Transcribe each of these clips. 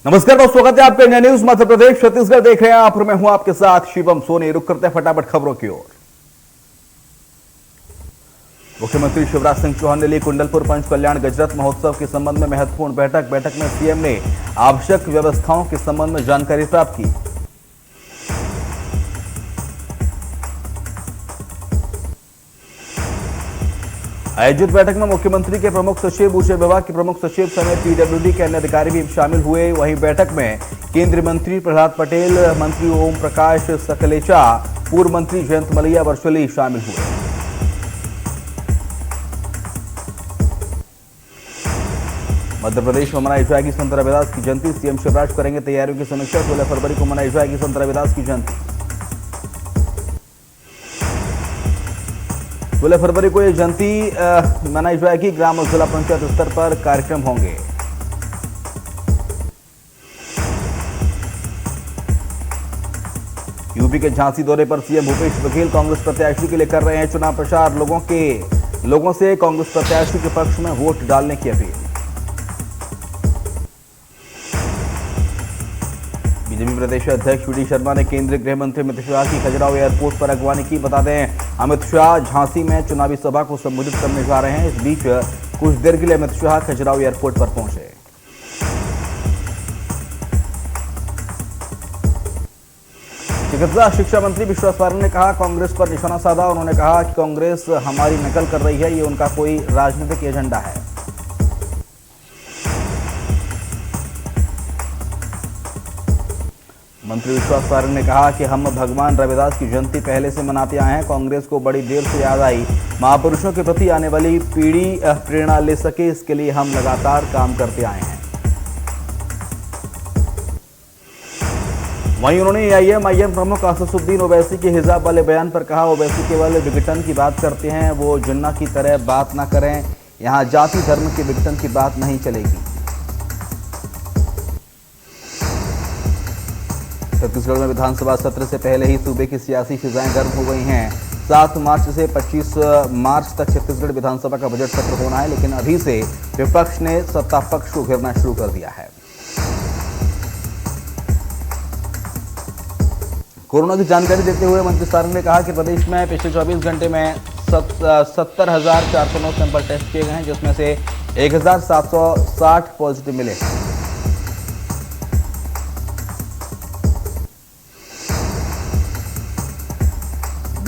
नमस्कार दोस्तों, स्वागत है आपके इंडिया न्यूज मध्य प्रदेश छत्तीसगढ़ देख रहे हैं आप और मैं हूं आपके साथ शिवम सोनी। रुक करते हैं फटाफट खबरों की ओर। मुख्यमंत्री शिवराज सिंह चौहान ने ली कुंडलपुर पंच कल्याण गजरत महोत्सव के संबंध में महत्वपूर्ण बैठक में सीएम ने आवश्यक व्यवस्थाओं के संबंध में जानकारी प्राप्त की। आयोजित बैठक में मुख्यमंत्री के प्रमुख सचिव, ऊर्जा विभाग के प्रमुख सचिव समेत पीडब्ल्यूडी के अन्य अधिकारी भी शामिल हुए। वहीं बैठक में केंद्रीय मंत्री प्रहलाद पटेल, मंत्री ओम प्रकाश सकलेचा, पूर्व मंत्री जयंत मलैया वर्चुअली शामिल हुए। मध्य प्रदेश में मनाई जाएगी संत रविदास की जयंती। सीएम शिवराज करेंगे तैयारियों की समीक्षा। 16 फरवरी को मनाई जाएगी संत रविदास की जयंती। 16 फरवरी को यह जयंती मनाई जाएगी। ग्राम और जिला पंचायत स्तर पर कार्यक्रम होंगे। यूपी के झांसी दौरे पर सीएम भूपेश बघेल कांग्रेस प्रत्याशी के लिए कर रहे हैं चुनाव प्रचार। लोगों से कांग्रेस प्रत्याशी के पक्ष में वोट डालने की अपील। बीजेपी प्रदेश अध्यक्ष वी शर्मा ने केंद्रीय गृह मंत्री अमित शाह की खजुराहो एयरपोर्ट पर अगवानी की। बता दें, अमित शाह झांसी में चुनावी सभा को संबोधित करने जा रहे हैं। इस बीच कुछ देर के लिए अमित शाह खजुराहो एयरपोर्ट पर पहुंचे। चिकित्सा शिक्षा मंत्री विश्वास पारंग ने कहा, कांग्रेस पर निशाना साधा। उन्होंने कहा कि कांग्रेस हमारी नकल कर रही है, ये उनका कोई राजनीतिक एजेंडा है। मंत्री विश्वास पारंग ने कहा कि हम भगवान रविदास की जयंती पहले से मनाते आए हैं। कांग्रेस को बड़ी देर से याद आई। महापुरुषों के प्रति आने वाली पीढ़ी प्रेरणा ले सके, इसके लिए हम लगातार काम करते आए हैं। वहीं उन्होंने AIM प्रमुख असदुद्दीन ओवैसी के हिजाब वाले बयान पर कहा, ओवैसी केवल विघटन की बात करते हैं, वो जिन्ना की तरह बात ना करें। यहां जाति धर्म के विघटन की बात नहीं चलेगी। छत्तीसगढ़ में विधानसभा सत्र से पहले ही सूबे की सियासी फिजाएं गर्म हो गई हैं। 7 मार्च से 25 मार्च तक छत्तीसगढ़ विधानसभा का बजट सत्र होना है, लेकिन अभी से विपक्ष ने सत्ता पक्ष को घेरना शुरू कर दिया है। कोरोना की जानकारी देते हुए मंत्री सारंग ने कहा कि प्रदेश में पिछले 24 घंटे में 70,409 सैंपल टेस्ट किए गए हैं, जिसमें से 1,760 पॉजिटिव मिले हैं।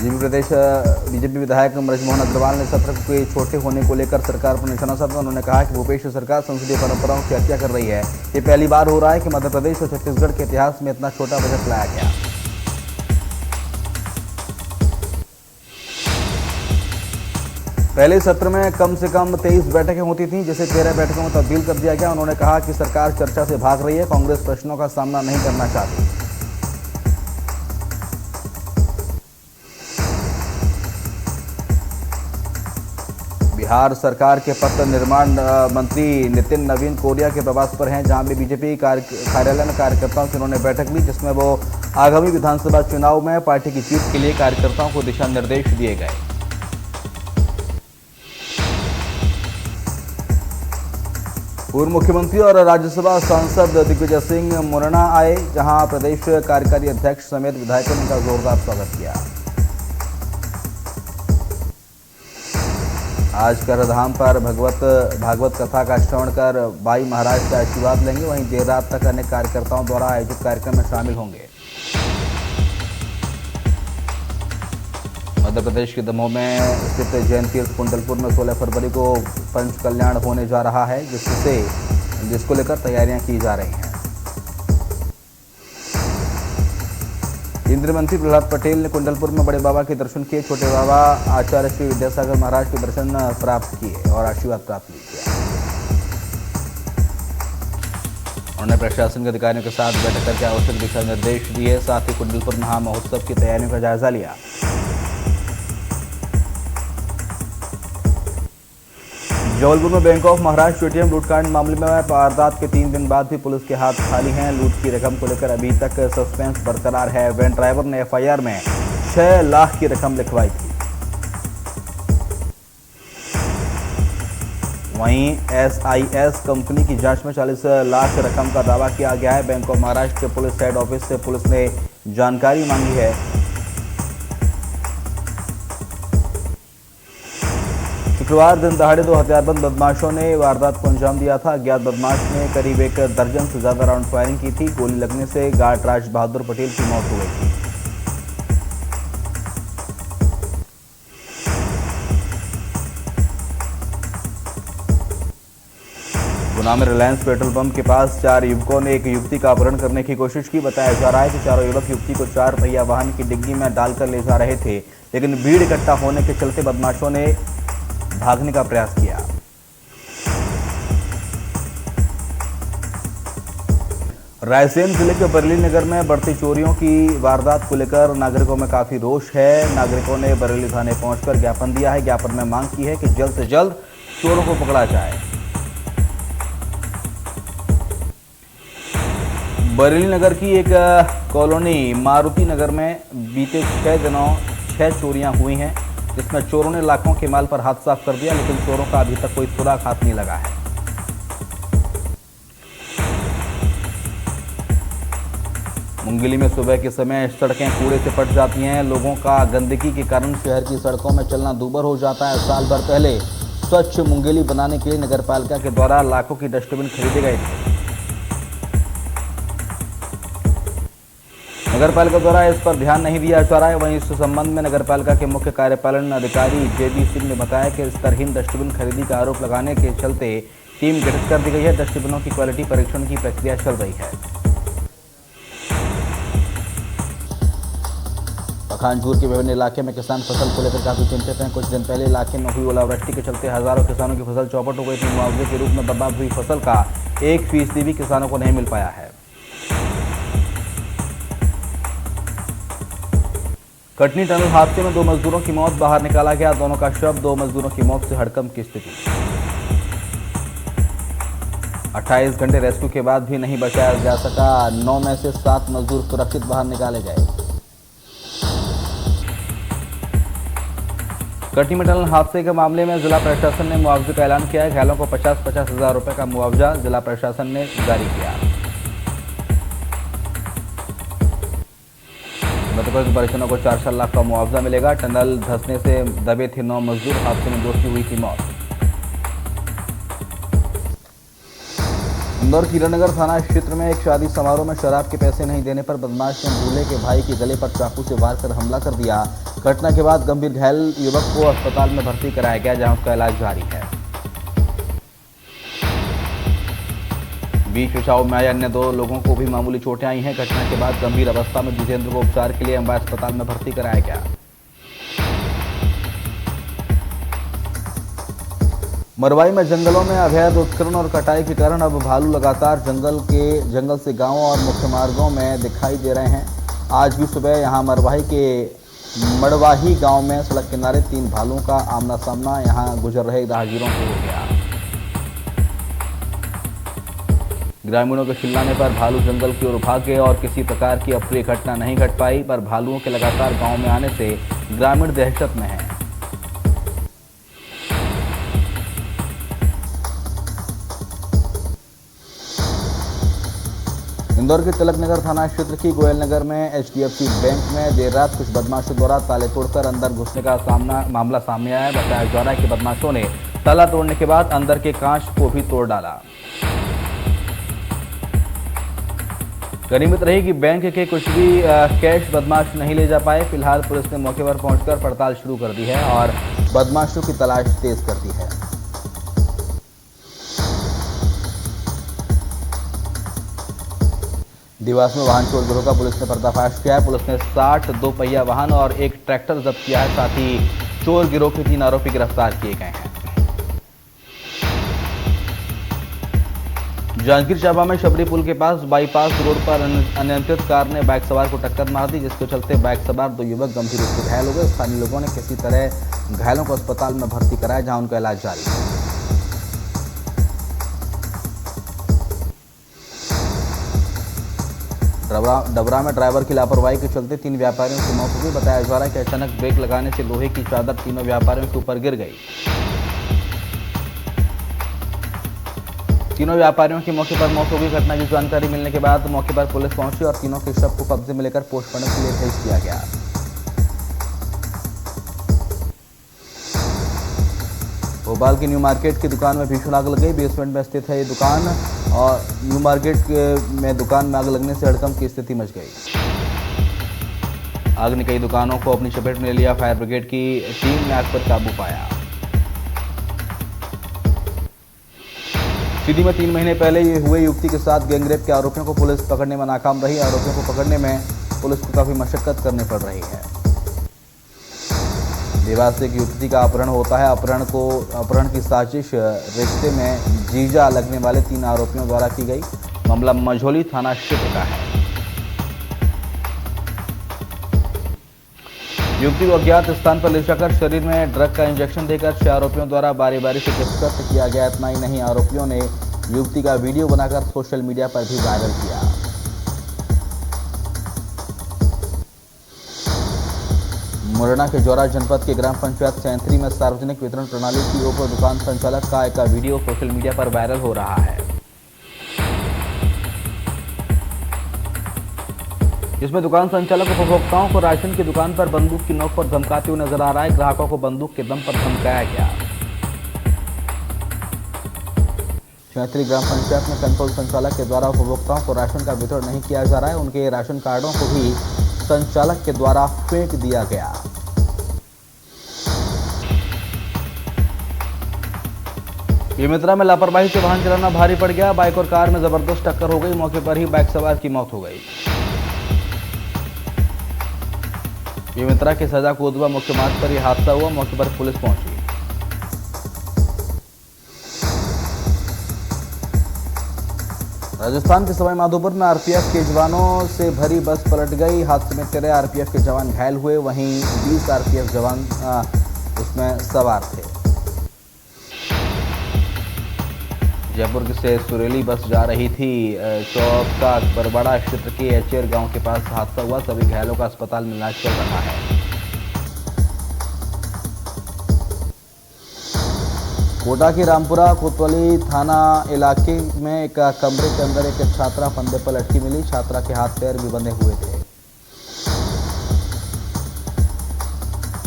बीजेपी विधायक ब्रजमोहन अग्रवाल ने सत्र के छोटे होने को लेकर सरकार पर निशाना साधा। उन्होंने कहा कि भूपेश सरकार संसदीय परंपराओं की हत्या कर रही है। ये पहली बार हो रहा है कि मध्य प्रदेश और छत्तीसगढ़ के इतिहास में इतना छोटा बजट लाया गया। पहले सत्र में कम से कम 23 बैठकें होती थीं, जिसे 13 बैठकों में तब्दील कर दिया गया। उन्होंने कहा कि सरकार चर्चा से भाग रही है, कांग्रेस प्रश्नों का सामना नहीं करना चाहती। बिहार सरकार के पत्र निर्माण मंत्री नितिन नवीन कोरिया के प्रवास पर हैं, जहां भी बीजेपी कार्यालय में कार्यकर्ताओं की उन्होंने बैठक ली, जिसमें वो आगामी विधानसभा चुनाव में पार्टी की जीत के लिए कार्यकर्ताओं को दिशा निर्देश दिए गए। पूर्व मुख्यमंत्री और राज्यसभा सांसद दिग्विजय सिंह मुरैना आए, जहां प्रदेश कार्यकारी अध्यक्ष समेत विधायकों ने उनका जोरदार स्वागत किया। आज करधाम पर भागवत कथा का श्रवण कर बाई महाराज से आशीर्वाद लेंगे। वहीं देर रात तक अनेक कार्यकर्ताओं द्वारा आयोजित कार्यक्रम में शामिल होंगे। मध्य प्रदेश के दमोह में स्थित जैन तीर्थ कुंडलपुर में 16 फरवरी को पंच कल्याण होने जा रहा है, जिसको लेकर तैयारियां की जा रही हैं। केंद्रीय मंत्री प्रहलाद पटेल ने कुंडलपुर में बड़े बाबा के दर्शन किए। छोटे बाबा आचार्य श्री विद्यासागर महाराज के दर्शन प्राप्त किए और आशीर्वाद प्राप्त किया। उन्होंने प्रशासन के अधिकारियों के साथ बैठक करके आवश्यक दिशा निर्देश दिए। साथ ही कुंडलपुर महामहोत्सव की तैयारियों का जायजा लिया। जबलपुर में बैंक ऑफ महाराष्ट्र ATM लूटकांड मामले में वारदात के 3 दिन बाद भी पुलिस के हाथ खाली हैं। लूट की रकम को लेकर अभी तक सस्पेंस बरकरार है। वैन ड्राइवर ने FIR में 6 लाख की रकम लिखवाई थी। वहीं SIS कंपनी की जांच में 40 लाख रकम का दावा किया गया है। बैंक ऑफ महाराष्ट्र के पुलिस हेड ऑफिस से पुलिस ने जानकारी मांगी है। शुक्रवार दिन दहाड़े 2 हथियारबंद बदमाशों ने वारदात को अंजाम दिया था। अज्ञात बदमाश ने करीब 1 दर्जन से ज्यादा राउंड फायरिंग की थी। गोली लगने से गार्ड राज बहादुर पटेल की मौत हो गई थी। गुना में रिलायंस पेट्रोल पंप के पास 4 युवकों ने एक युवती का अपहरण करने की कोशिश की। बताया जा रहा है कि चारों युवक युवती को 4 पहिया वाहन की डिग्गी में डालकर ले जा रहे थे, लेकिन भीड़ इकट्ठा होने के चलते बदमाशों ने भागने का प्रयास किया। रायसेन जिले के बरेली नगर में बढ़ती चोरियों की वारदात को लेकर नागरिकों में काफी रोष है। नागरिकों ने बरेली थाने पहुंचकर ज्ञापन दिया है। ज्ञापन में मांग की है कि जल्द से जल्द चोरों को पकड़ा जाए। बरेली नगर की एक कॉलोनी मारुति नगर में बीते 6 दिनों 6 चोरियां हुई हैं, जिसमें चोरों ने लाखों के माल पर हाथ साफ कर दिया, लेकिन चोरों का अभी तक कोई सुराग हाथ नहीं लगा है। मुंगेली में सुबह के समय सड़कें कूड़े से पट जाती हैं। लोगों का गंदगी के कारण शहर की सड़कों में चलना दूभर हो जाता है। साल भर पहले स्वच्छ मुंगेली बनाने के लिए नगरपालिका के द्वारा लाखों की डस्टबिन खरीदे गए थे। नगरपालिका द्वारा इस पर ध्यान नहीं दिया जा रहा है। वहीं इस संबंध में नगरपालिका के मुख्य कार्यपालन अधिकारी JB सिंह ने बताया कि इस तरहीन डस्टबिन खरीदी का आरोप लगाने के चलते टीम गठित कर दी गई है। डस्टबिनों की क्वालिटी परीक्षण की प्रक्रिया चल रही है। पखानजूर के विभिन्न इलाके में किसान फसल को लेकर काफी चिंतित हैं। कुछ दिन पहले इलाके में हुई ओलावृष्टि के चलते हजारों किसानों की फसल चौपट हो गई थी। मुआवजे के रूप में बर्बाद हुई फसल का 1% भी किसानों को नहीं मिल पाया है। कटनी टनल हादसे में 2 मजदूरों की मौत, बाहर निकाला गया दोनों का शव। 2 मजदूरों की मौत से हड़कंप की स्थिति। 28 घंटे रेस्क्यू के बाद भी नहीं बचाया जा सका। 9 में से 7 मजदूर सुरक्षित बाहर निकाले गए। कटनी में टनल हादसे के मामले में जिला प्रशासन ने मुआवजे का ऐलान किया है। घायलों को 50-50 हजार रुपए का मुआवजा जिला प्रशासन ने जारी किया। मृतकों के परिजनों को 4 लाख का मुआवजा मिलेगा। टनल धंसने से दबे थे 9 मजदूर। हादसे में 2 की हुई थी मौत। इंदौर कीरतनगर थाना क्षेत्र में एक शादी समारोह में शराब के पैसे नहीं देने पर बदमाश ने दूल्हे के भाई के गले पर चाकू से वार कर हमला कर दिया। घटना के बाद गंभीर घायल युवक को अस्पताल में भर्ती कराया गया, जहां उसका इलाज जारी है। बीच पिशाब में आए अन्य 2 लोगों को भी मामूली चोटें आई हैं। घटना के बाद गंभीर अवस्था में जितेंद्र को उपचार के लिए अंबा अस्पताल में भर्ती कराया गया। मरवाई में जंगलों में अवैध उत्खनन और कटाई के कारण अब भालू लगातार जंगल से गांवों और मुख्य मार्गों में दिखाई दे रहे हैं। आज भी सुबह यहां मरवाही के मड़वाही गांव में सड़क किनारे 3 भालुओं का आमना सामना यहां गुजर रहे राहगीरों से हो गया। ग्रामीणों के चिल्लाने पर भालू जंगल की ओर भाग गए और किसी प्रकार की अप्रिय घटना नहीं घट पाई, पर भालुओं के लगातार गांव में आने से ग्रामीण दहशत में हैं। इंदौर के तिलकनगर थाना क्षेत्र की गोयल नगर में HDFC बैंक में देर रात कुछ बदमाशों द्वारा ताले तोड़कर अंदर घुसने का मामला सामने आया है। बताया जा रहा है कि बदमाशों ने ताला तोड़ने के बाद अंदर के कांच को भी तोड़ डाला। गनीमत रही कि बैंक के कुछ भी कैश बदमाश नहीं ले जा पाए। फिलहाल पुलिस ने मौके पर पहुंचकर पड़ताल शुरू कर दी है और बदमाशों की तलाश तेज कर दी है। देवास में वाहन चोर गिरोह का पुलिस ने पर्दाफाश किया है। पुलिस ने 60 2 पहिया वाहन और एक ट्रैक्टर जब्त किया है। साथ ही चोर गिरोह के 3 आरोपी गिरफ्तार किए गए हैं। जांजगीर चांपा में शबरी पुल के पास बाईपास रोड पर अनियंत्रित कार ने बाइक सवार को टक्कर मार दी, जिसके चलते बाइक सवार 2 युवक गंभीर रूप से घायल हो गए। स्थानीय लोगों ने किसी तरह घायलों को अस्पताल में भर्ती कराया, जहां उनका इलाज जारी है। डबरा में ड्राइवर की लापरवाही के चलते 3 व्यापारियों की मौत हो गई। बताया जा रहा है कि अचानक ब्रेक लगाने से लोहे की चादर तीनों व्यापारियों के ऊपर गिर गई। तीनों व्यापारियों की मौके पर मौत हो गई। घटना की जानकारी मिलने के बाद मौके पर पुलिस पहुंची और तीनों के शव को कब्जे में लेकर पोस्टमार्टम के लिए भेज दिया गया। भोपाल की न्यू मार्केट की दुकान में भीषण आग लग गई। बेसमेंट में स्थित है ये दुकान और न्यू मार्केट में दुकान में आग लगने से हड़कंप की स्थिति मच गई। आग ने कई दुकानों को अपनी चपेट में ले लिया। फायर ब्रिगेड की टीम ने आग पर काबू पाया। सीधी में 3 महीने पहले ये हुए युवती के साथ गैंगरेप के आरोपियों को पुलिस पकड़ने में नाकाम रही। आरोपियों को पकड़ने में पुलिस को काफी मशक्कत करनी पड़ रही है। देवास से एक युवती का अपहरण होता है। अपहरण की साजिश रिश्ते में जीजा लगने वाले 3 आरोपियों द्वारा की गई। मामला मझौली थाना क्षेत्र का है। युवती को अज्ञात स्थान पर ले जाकर शरीर में ड्रग का इंजेक्शन देकर 6 आरोपियों द्वारा बारी बारी से गिरफ्तार किया गया। इतना ही नहीं, आरोपियों ने युवती का वीडियो बनाकर सोशल मीडिया पर भी वायरल किया। मुरैना के जौरा जनपद के ग्राम पंचायत सैंथरी में सार्वजनिक वितरण प्रणाली की ओर दुकान संचालक का एक वीडियो सोशल मीडिया पर वायरल हो रहा है। इसमें दुकान संचालक उपभोक्ताओं को राशन की दुकान पर बंदूक की नोक पर धमकाते हुए नजर आ रहा है। ग्राहकों को बंदूक के दम पर धमकाया गया। सैंथरी ग्राम पंचायत में कंट्रोल संचालक के द्वारा उपभोक्ताओं को राशन का वितरण नहीं किया जा रहा है। उनके राशन कार्डों को भी संचालक के द्वारा फेंक दिया गया। बेमेतरा में लापरवाही से वाहन चलाना भारी पड़ गया। बाइक और कार में जबरदस्त टक्कर हो गई। मौके पर ही बाइक सवार की मौत हो गई। बेमेतरा के सजा कोतवा मुख्य मार्ग पर यह हादसा हुआ। मौके पर पुलिस पहुंची। राजस्थान के सवाई माधोपुर में आरपीएफ के जवानों से भरी बस पलट गई। हादसे में 13 आरपीएफ के जवान घायल हुए। वहीं 20 आरपीएफ जवान उसमें सवार थे। जयपुर से सुरेली बस जा रही थी। चौक का बरबड़ा क्षेत्र के एचेर गांव के पास हादसा हुआ। सभी घायलों का अस्पताल में इलाज चल रहा है। कोटा के रामपुरा कोतवाली थाना इलाके में एक कमरे के अंदर एक छात्रा फंदे पर लटकी मिली। छात्रा के हाथ पैर भी बंधे हुए थे।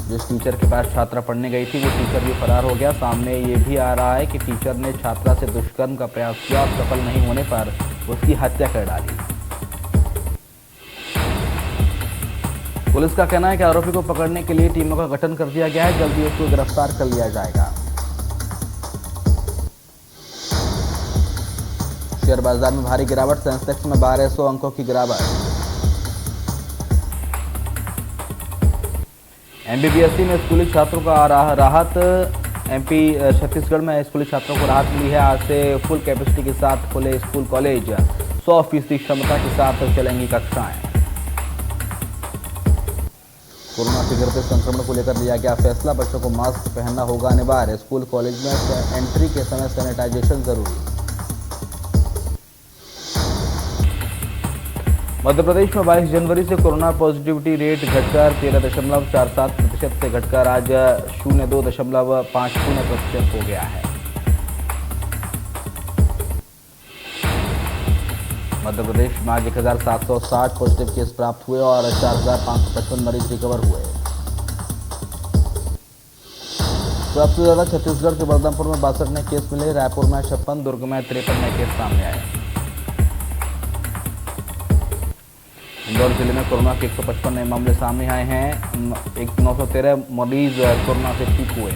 जिस टीचर के पास छात्रा पढ़ने गई थी वो टीचर भी फरार हो गया। सामने ये भी आ रहा है कि टीचर ने छात्रा से दुष्कर्म का प्रयास किया और सफल नहीं होने पर उसकी हत्या कर डाली। पुलिस का कहना है कि आरोपी को पकड़ने के लिए टीमों का गठन कर दिया गया है। जल्दी उसको गिरफ्तार कर लिया जाएगा। शेयर बाजार में भारी गिरावट। सेंसेक्स में 1200 अंकों की गिरावट। एमबीबीएससी में स्कूली छात्रों का राहत। एमपी छत्तीसगढ़ में स्कूली छात्रों को राहत मिली है। आज से फुल कैपेसिटी के साथ खुले स्कूल कॉलेज। 100% क्षमता के साथ चलेंगी कक्षाएं। कोरोना के गिरते संक्रमण को लेकर लिया गया फैसला। बच्चों को मास्क पहनना होगा अनिवार्य। स्कूल कॉलेज में एंट्री के समय सैनिटाइजेशन जरूरी। मध्य प्रदेश में 22 जनवरी से कोरोना पॉजिटिविटी रेट घटकर 13.47% से घटकर आज 0.250% हो गया है। मध्य प्रदेश में आज 1760 पॉजिटिव केस प्राप्त हुए और 4555 मरीज रिकवर हुए। सबसे ज्यादा छत्तीसगढ़ के बलरामपुर में 62 नए केस मिले। रायपुर में 56, दुर्ग में 53 नए केस सामने आए। इंदौर जिले में कोरोना के 155 नए मामले सामने आए हैं। 913 मरीज कोरोना से ठीक हुए।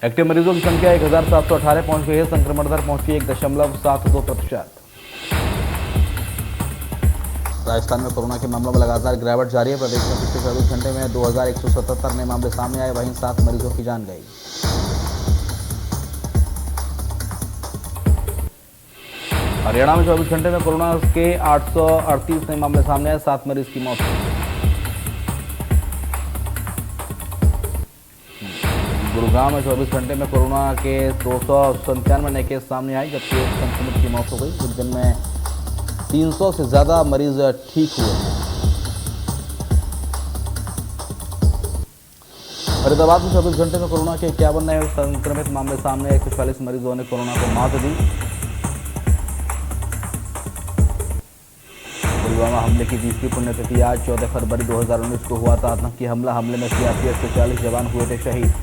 एक्टिव मरीजों की संख्या 1718 पहुंच गई है। संक्रमण दर पहुंची 1.72%। राजस्थान में कोरोना के मामलों में लगातार गिरावट जारी है। प्रदेश में पिछले 24 घंटे में 2177 नए मामले सामने आए। वहीं 7 मरीजों की जान गई। हरियाणा में 24 घंटे में कोरोना के 838 नए मामले सामने आए। 7 मरीज की मौत हुई। गुरुग्राम में 24 घंटे में कोरोना के 297 नए केस सामने आए, जबकि एक संक्रमित की मौत हो गई। उज्जैन में 300 से ज्यादा मरीज ठीक हुए हैं। फरीदाबाद में 24 घंटे में कोरोना के 51 नए संक्रमित मामले सामने। 140 मरीजों ने कोरोना को मात दी। पुलवामा हमले की 20वीं पुण्यतिथि आज 14 फरवरी 2019 को हुआ था आतंकी हमला। हमले में सीआरपीएफ के 40 जवान हुए थे शहीद।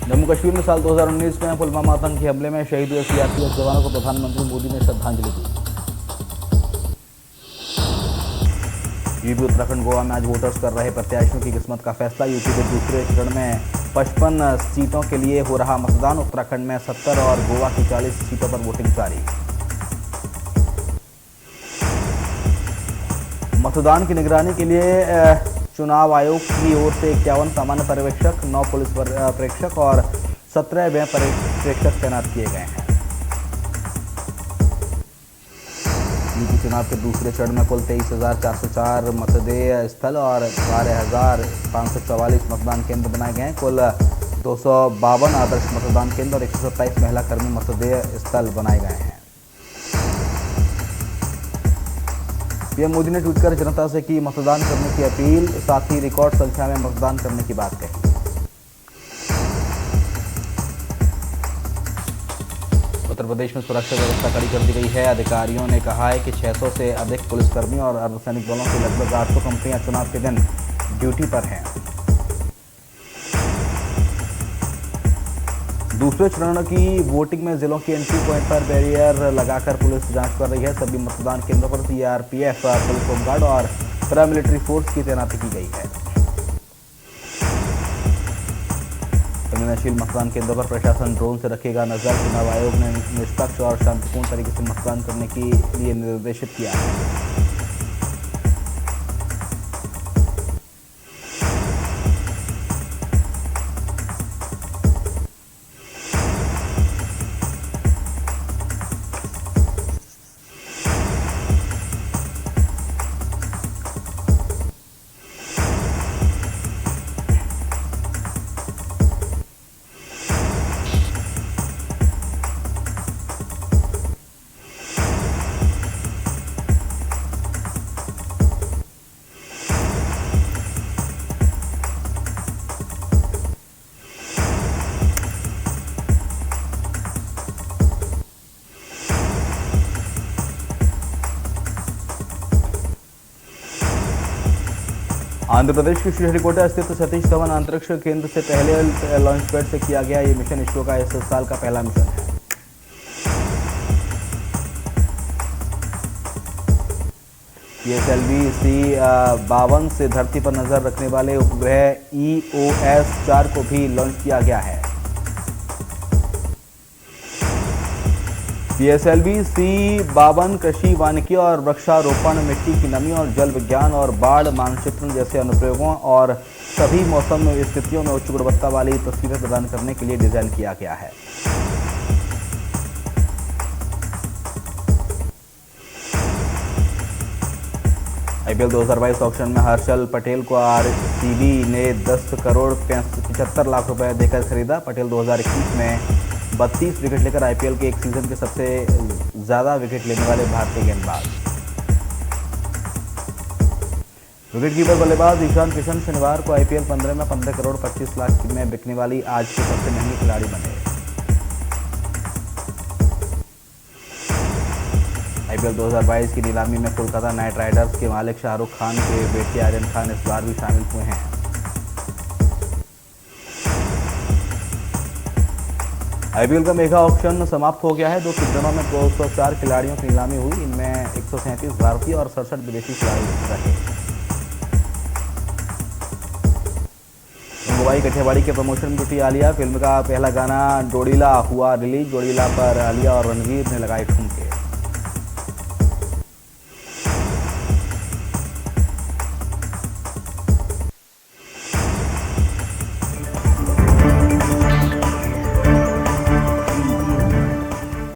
जम्मू कश्मीर में साल 2019 में पुलवामा आतंकी हमले में शहीद हुए सीआरपीएफ जवानों को प्रधानमंत्री मोदी ने श्रद्धांजलि दी। यूपी उत्तराखंड गोवा में आज वोटर्स कर रहे प्रत्याशियों की किस्मत का फैसला। यूपी के दूसरे चरण में 55 सीटों के लिए हो रहा मतदान। उत्तराखंड में 70 और गोवा की 40 सीटों पर वोटिंग जारी। मतदान की निगरानी के लिए चुनाव आयोग की ओर से 51 सामान्य पर्यवेक्षक, 9 पुलिस प्रेक्षक और 17 व्यय प्रेक्षक तैनात किए गए हैं। यूपी चुनाव के दूसरे चरण में कुल 23,404 मतदेय स्थल और 12,544 मतदान केंद्र बनाए गए हैं। कुल 252 आदर्श मतदान केंद्र और 127 महिला कर्मी मतदेय स्थल बनाए गए हैं। पीएम मोदी ने ट्वीट कर जनता से की मतदान करने की अपील, साथ ही रिकॉर्ड संख्या में मतदान करने की बात कही। उत्तर प्रदेश में सुरक्षा व्यवस्था कड़ी कर दी गई है। अधिकारियों ने कहा है कि 600 से अधिक पुलिसकर्मी और अर्धसैनिक बलों की लगभग 800 कंपनियां चुनाव के दिन ड्यूटी पर हैं। दूसरे चरण की वोटिंग में जिलों की एंट्री पॉइंट पर बैरियर लगाकर पुलिस जांच कर रही है। सभी मतदान केंद्रों पर सीआरपीएफ, पुलिस होमगार्ड और पैरामिलिट्री फोर्स की तैनाती की गई है। संवेदनशील मतदान केंद्रों पर प्रशासन ड्रोन से रखेगा नजर। चुनाव आयोग ने निष्पक्ष और शांतिपूर्ण तरीके से मतदान करने के लिए निर्देशित किया है। आंध्र प्रदेश के श्रीहरिकोटा स्थित सतीश धवन अंतरिक्ष केंद्र से पहले लॉन्च पैड से किया गया ये मिशन इसरो का इस साल का पहला मिशन है। PSLV-C-52 से धरती पर नजर रखने वाले उपग्रह EOS-4 को भी लॉन्च किया गया है। PSLV-C-52 कृषि, वानिकी और वृक्षारोपण, मिट्टी की नमी और जल विज्ञान और बाढ़ मानचित्रण जैसे अनुप्रयोगों और सभी मौसम स्थितियों में उच्च गुणवत्ता वाली तस्वीरें प्रदान करने के लिए डिजाइन किया गया है। IPL 2022 ऑक्शन में हर्षल पटेल को आरसीबी ने 10 करोड़ 75 लाख रुपए देकर खरीदा। पटेल 2021 में 32 विकेट लेकर आईपीएल के एक सीजन के सबसे ज्यादा विकेट लेने वाले भारतीय गेंदबाज। विकेटकीपर बल्लेबाज ईशान किशन शनिवार को आईपीएल 15 में 15 करोड़ 25 लाख में बिकने वाली आज के सबसे महंगे खिलाड़ी बने। आईपीएल 2022 की नीलामी में कोलकाता नाइट राइडर्स के मालिक शाहरुख खान के बेटे आर्यन खान इस बार भी शामिल हुए हैं। आईपीएल का मेगा ऑक्शन समाप्त हो गया है। 2 सीजनों में 204 खिलाड़ियों की नीलामी हुई। इनमें 137 भारतीय और 67 विदेशी खिलाड़ी रहे। मुंबई कठियावाड़ी के प्रमोशन में जुटी आलिया। फिल्म का पहला गाना जोड़ीला हुआ रिलीज। जोड़ीला पर आलिया और रणवीर ने लगाए ठुमके।